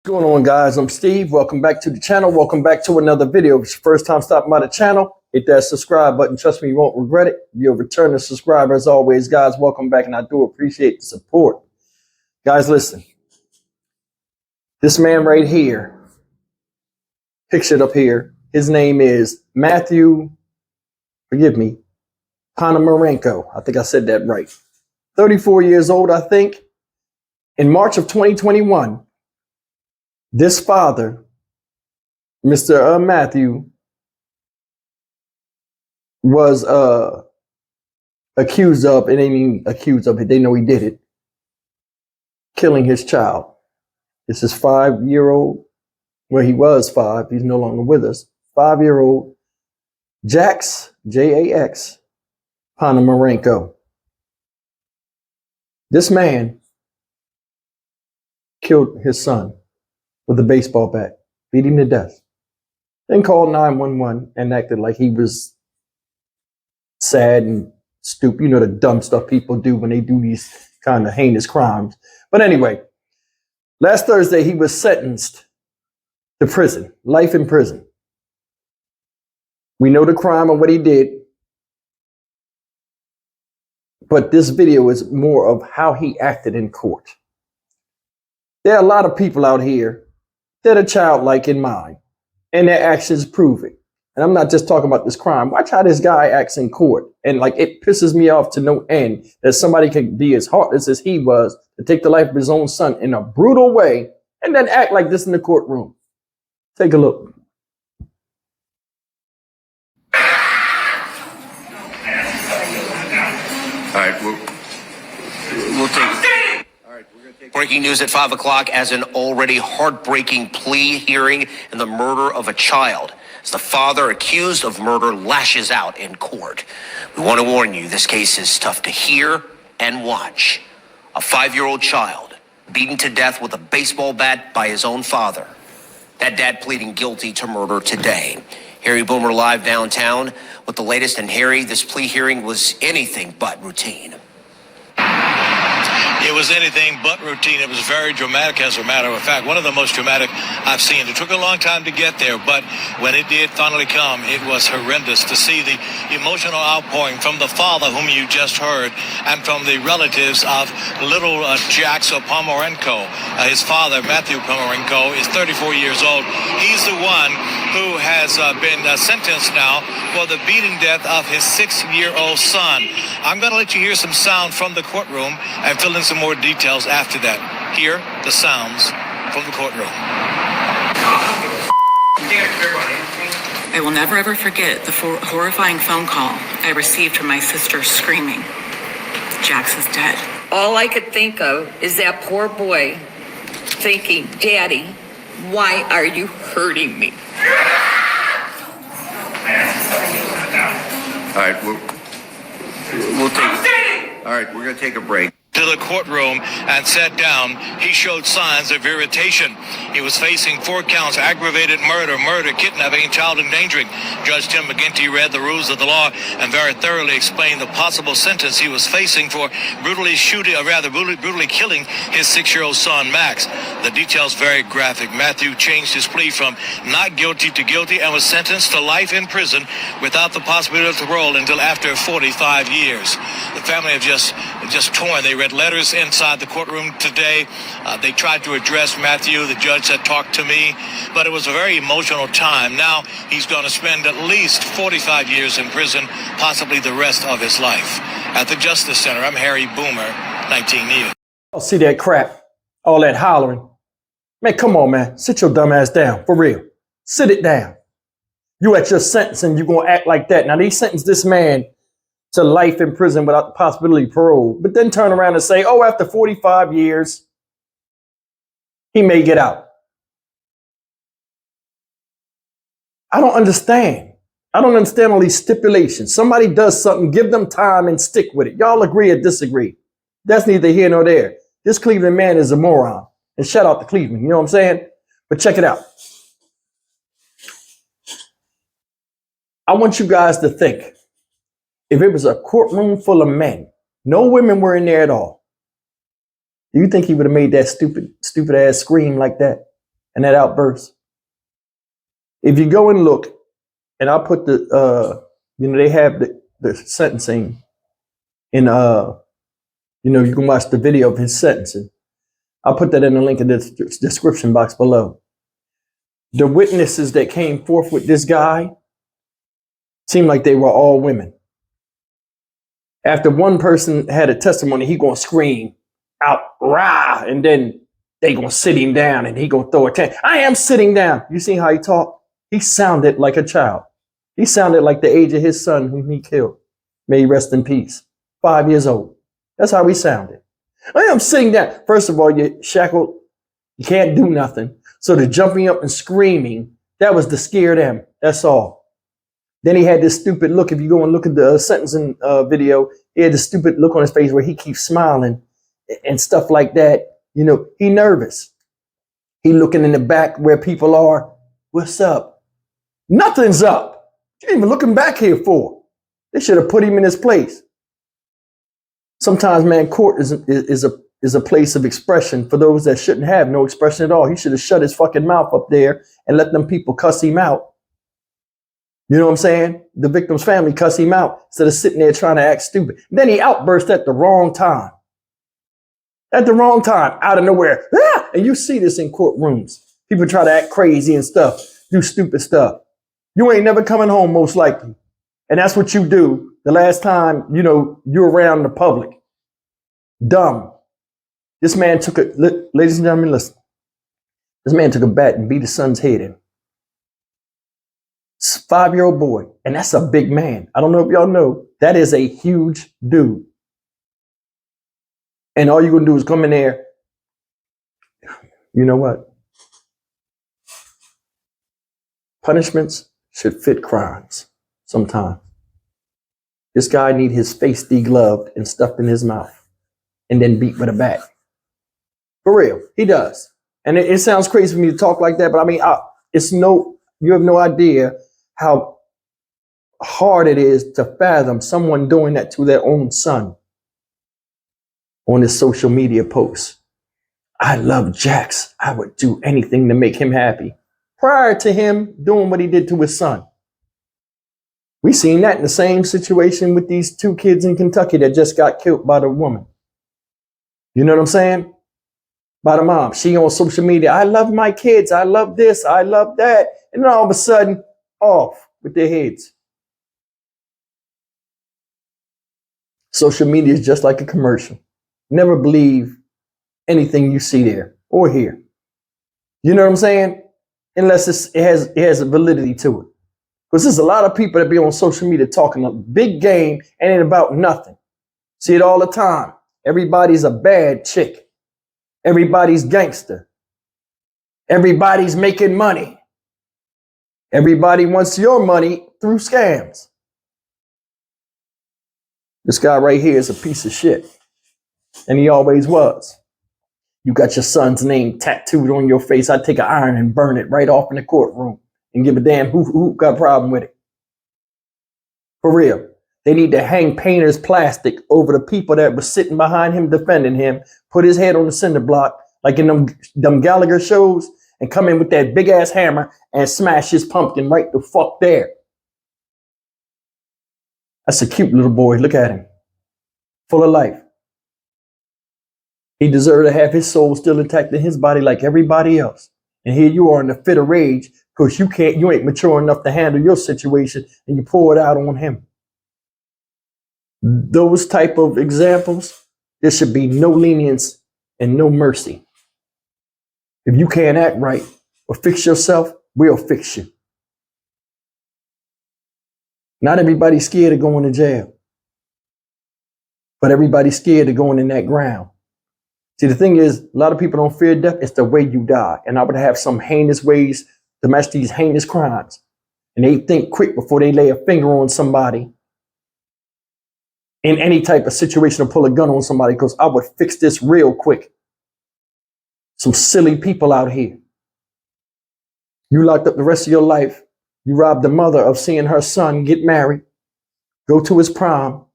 What's going on, guys? I'm Steve. Welcome back to the channel. Welcome back to another video. If it's your first time stopping by the channel, hit that subscribe button. Trust me, you won't regret it. You're a returning subscriber as always, guys. Welcome back, and I do appreciate the support. Guys, listen. This man right here, pictured up here, his name is Matthew, forgive me, Ponomernako. I think I said that right. 34 years old, I think. In March of 2021, this father, Mr. Matthew, was accused of, and they mean accused of it, they know he did it, killing his child. This is 5-year-old, well, he was 5, he's no longer with us, 5-year-old Jax, J-A-X, Ponomernako. This man killed his son with a baseball bat, beat him to death, then called 911 and acted like he was sad and stupid. You know, the dumb stuff people do when they do these kind of heinous crimes. But anyway, last Thursday, he was sentenced to prison, life in prison. We know the crime and what he did, but this video is more of how he acted in court. There are a lot of people out here that are childlike in mind, and their actions prove it. And I'm not just talking about this crime. Watch how this guy acts in court. And like, it pisses me off to no end that somebody can be as heartless as he was to take the life of his own son in a brutal way and then act like this in the courtroom. Take a look. All right, we'll take it. Breaking news at 5 o'clock as an already heartbreaking plea hearing in the murder of a child. As the father accused of murder lashes out in court. We want to warn you, this case is tough to hear and watch. A 5-year-old child beaten to death with a baseball bat by his own father. That dad pleading guilty to murder today. Harry Boomer live downtown with the latest. And Harry, this plea hearing was anything but routine. It was anything but routine. It was very dramatic, as a matter of fact. One of the most dramatic I've seen. It took a long time to get there, but when it did finally come, it was horrendous to see the emotional outpouring from the father, whom you just heard, and from the relatives of little Jax Ponomernako. His father, Matthew Ponomernako, is 34 years old. He's the one who has been sentenced now for the beating death of his 6-year-old son. I'm going to let you hear some sound from the courtroom and fill in some more details after that. Hear the sounds from the courtroom. I will never ever forget the horrifying phone call I received from my sister screaming, "Jax is dead." All I could think of is that poor boy thinking, "Daddy, why are you hurting me?" All right, we'll take it. All right, we're going to take a break. To the courtroom and sat down, he showed signs of irritation. He was facing 4 counts: aggravated murder, kidnapping, and child endangering. Judge Tim McGinty read the rules of the law and very thoroughly explained the possible sentence he was facing for brutally killing his 6-year-old son, Max. The details very graphic. Matthew changed his plea from not guilty to guilty and was sentenced to life in prison without the possibility of parole until after 45 years. The family have just torn. They read letters inside the courtroom today. They tried to address Matthew. The judge said, "Talk to me," but it was a very emotional time. Now he's going to spend at least 45 years in prison, possibly the rest of his life. At the Justice Center, I'm Harry Boomer, 19 News. Oh, see that crap, all that hollering. Man, come on, man. Sit your dumb ass down, for real. Sit it down. You at your sentence and you gonna act like that. Now they sentenced this man to life in prison without the possibility of parole, but then turn around and say, oh, after 45 years, he may get out. I don't understand. I don't understand all these stipulations. Somebody does something, give them time and stick with it. Y'all agree or disagree? That's neither here nor there. This Cleveland man is a moron. And shout out to Cleveland, you know what I'm saying? But check it out. I want you guys to think, if it was a courtroom full of men, no women were in there at all, do you think he would have made that stupid ass scream like that? and that outburst. If you go and look, and I'll put the, they have the sentencing in, you can watch the video of his sentencing. I'll put that in the link in the description box below. The witnesses that came forth with this guy seemed like they were all women. After one person had a testimony, he gonna scream out, rah, and then they gonna sit him down and he gonna throw a tantrum. I am sitting down. You see how he talked? He sounded like a child. He sounded like the age of his son whom he killed. May he rest in peace. 5 years old. That's how he sounded. I am sitting down. First of all, you're shackled. You can't do nothing. So the jumping up and screaming, that was to scare them. That's all. Then he had this stupid look. If you go and look at the sentencing video, he had this stupid look on his face where he keeps smiling and stuff like that. He nervous. He looking in the back where people are. What's up? Nothing's up. What you even looking back here for? They should have put him in his place. Sometimes, man, court is a place of expression for those that shouldn't have no expression at all. He should have shut his fucking mouth up there and let them people cuss him out. You know what I'm saying? The victim's family cuss him out instead of sitting there trying to act stupid. Then he outburst at the wrong time. At the wrong time, out of nowhere. Ah! And you see this in courtrooms. People try to act crazy and stuff, do stupid stuff. You ain't never coming home, most likely. And that's what you do the last time, you're around the public. Dumb. This man took ladies and gentlemen, listen. This man took a bat and beat his son's head in. 5-year-old boy. And that's a big man. I don't know if y'all know. That is a huge dude. And all you're going to do is come in there. You know what? Punishments should fit crimes sometimes. This guy need his face degloved and stuffed in his mouth and then beat with a bat. For real, he does. And it sounds crazy for me to talk like that, but I mean, you have no idea how hard it is to fathom someone doing that to their own son on his social media posts. I love Jax. I would do anything to make him happy. Prior to him doing what he did to his son. We seen that in the same situation with these 2 kids in Kentucky that just got killed by the woman. You know what I'm saying? By the mom. She on social media. I love my kids. I love this. I love that. And then all of a sudden, off with their heads. Social media is just like a commercial. Never believe anything you see there or hear. You know what I'm saying? Unless it has a validity to it. Because there's a lot of people that be on social media talking a big game and ain't about nothing. See it all the time. Everybody's a bad chick. Everybody's gangster. Everybody's making money. Everybody wants your money through scams. This guy right here is a piece of shit. And he always was. You got your son's name tattooed on your face. I'd take an iron and burn it right off in the courtroom and give a damn who got a problem with it. For real. They need to hang painter's plastic over the people that were sitting behind him, defending him, put his head on the cinder block, like in them Gallagher shows, and come in with that big ass hammer and smash his pumpkin right the fuck there. That's a cute little boy. Look at him. Full of life. He deserved to have his soul still intact in his body like everybody else. And here you are in a fit of rage because you ain't mature enough to handle your situation and you pour it out on him. Those type of examples, there should be no lenience and no mercy. If you can't act right or fix yourself, we'll fix you. Not everybody's scared of going to jail, but everybody's scared of going in that ground. See, the thing is, a lot of people don't fear death. It's the way you die. And I would have some heinous ways to match these heinous crimes. And they think quick before they lay a finger on somebody in any type of situation or pull a gun on somebody, because I would fix this real quick. Some silly people out here. You locked up the rest of your life. You robbed the mother of seeing her son get married, go to his prom,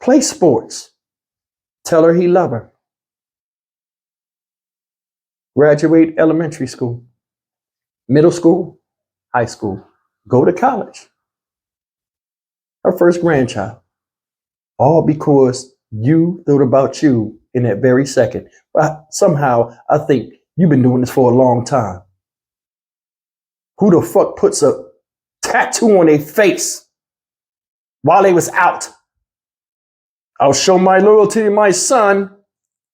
play sports, tell her he love her. graduate elementary school, middle school, high school, go to college. Her first grandchild. All because you thought about you in that very second. But somehow I think you've been doing this for a long time. Who the fuck puts a tattoo on their face while they was out? I'll show my loyalty to my son.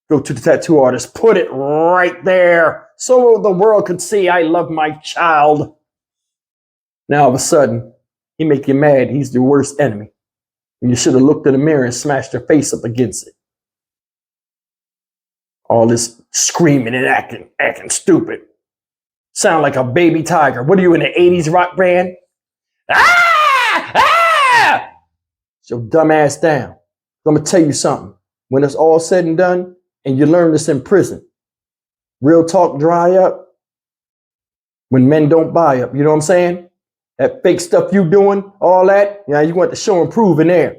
Go to the tattoo artist. Put it right there so the world could see I love my child. Now all of a sudden, he make you mad. He's your worst enemy. And you should have looked in the mirror and smashed your face up against it. All this screaming and acting stupid. Sound like a baby tiger. What are you, in the 80s rock band? Ah! Ah! So dumb ass down. I'm going to tell you something. When it's all said and done, and you learn this in prison, real talk dry up when men don't buy up. You know what I'm saying? That fake stuff you doing, all that, yeah, you want to show and prove in there.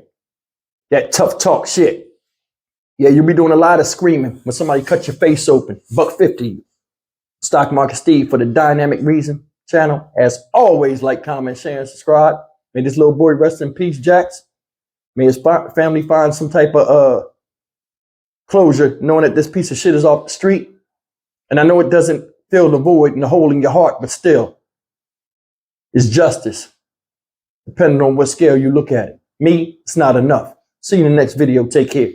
That tough talk shit. Yeah, you be doing a lot of screaming when somebody cut your face open. $1.50. Stock Market Steve for the Dynamic Reason channel. As always, like, comment, share, and subscribe. May this little boy rest in peace, Jax. May his family find some type of closure, knowing that this piece of shit is off the street. And I know it doesn't fill the void and the hole in your heart, but still, it's justice, depending on what scale you look at it. Me, it's not enough. See you in the next video. Take care.